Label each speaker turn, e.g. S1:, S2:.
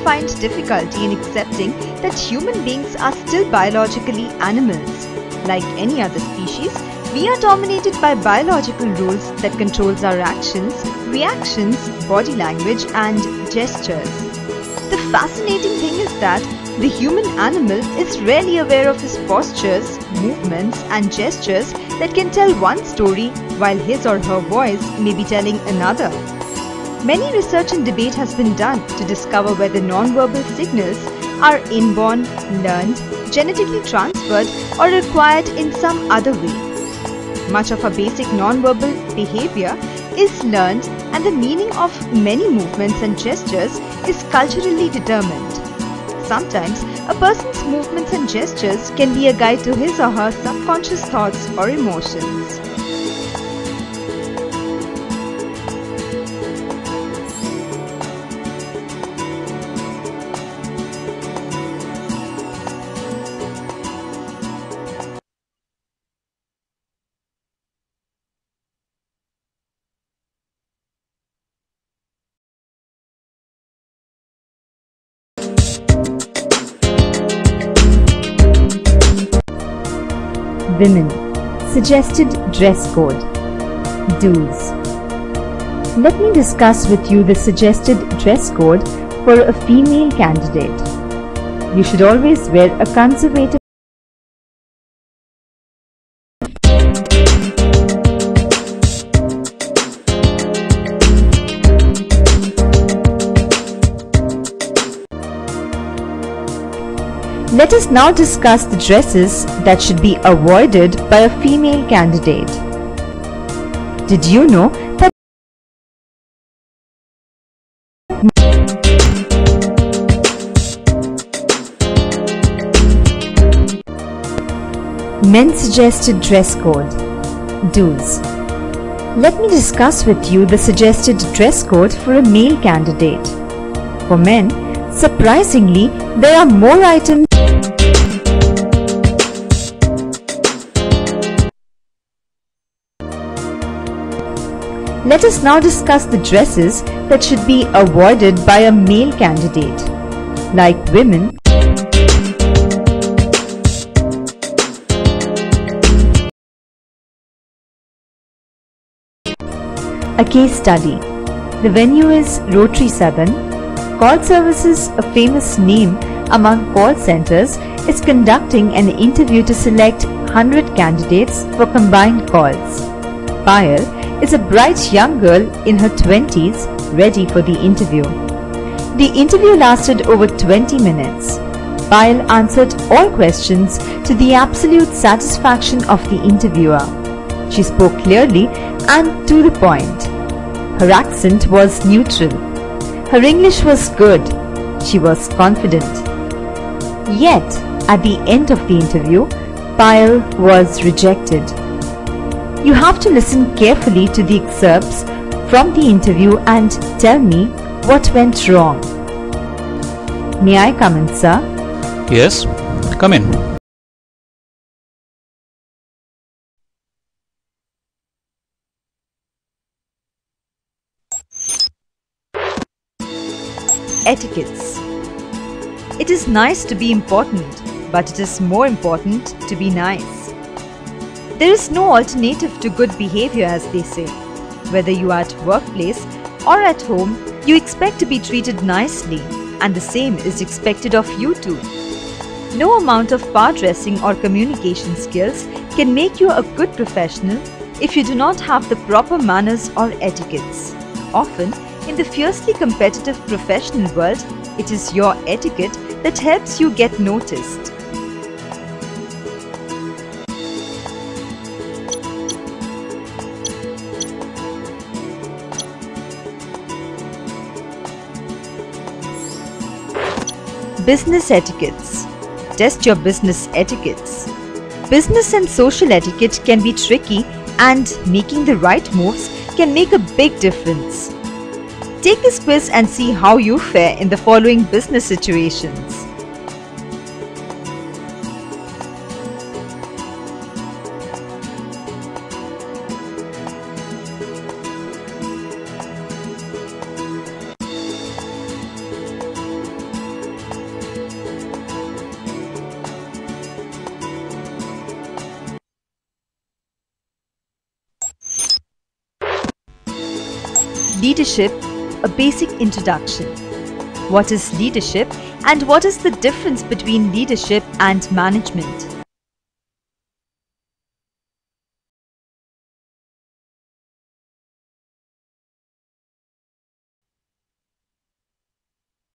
S1: find difficulty in accepting that human beings are still biologically animals. Like any other species, we are dominated by biological rules that controls our actions, reactions, body language and gestures. The fascinating thing is that the human animal is rarely aware of his postures, movements and gestures that can tell one story while his or her voice may be telling another. Many research and debate has been done to discover whether non-verbal signals are inborn, learned, genetically transferred or acquired in some other way. Much of our basic non-verbal behavior is learned and the meaning of many movements and gestures is culturally determined. Sometimes, a person's movements and gestures can be a guide to his or her subconscious thoughts or emotions.
S2: Women. Suggested dress code. Do's. Let me discuss with you the suggested dress code for a female candidate. You should always wear a conservative Let us now discuss the dresses that should be avoided by a female candidate. Did you know that men suggested dress code? Do's. Let me discuss with you the suggested dress code for a male candidate. For men, surprisingly, there are more items. Let us now discuss the dresses that should be avoided by a male candidate. Like women, a case study. The venue is Rotary Southern. Call Services, a famous name among call centers, is conducting an interview to select 100 candidates for combined calls. Payal is a bright young girl in her 20s ready for the interview. The interview lasted over 20 minutes. Payal answered all questions to the absolute satisfaction of the interviewer. She spoke clearly and to the point. Her accent was neutral. Her English was good. She was confident. Yet, at the end of the interview, Payal was rejected. You have to listen carefully to the excerpts from the interview and tell me what went wrong. May I come in, sir?
S3: Yes, come in.
S1: Etiquettes. It is nice to be important, but it is more important to be nice. There is no alternative to good behavior, as they say. Whether you are at workplace or at home, you expect to be treated nicely, and the same is expected of you too. No amount of power dressing or communication skills can make you a good professional if you do not have the proper manners or etiquettes. Often, in the fiercely competitive professional world, it is your etiquette that helps you get noticed. Business etiquettes. Test your business etiquettes. Business and social etiquette can be tricky, and making the right moves can make a big difference. Take this quiz and see how you fare in the following business situations. Leadership, a basic introduction. What is leadership and what is the difference between leadership and management?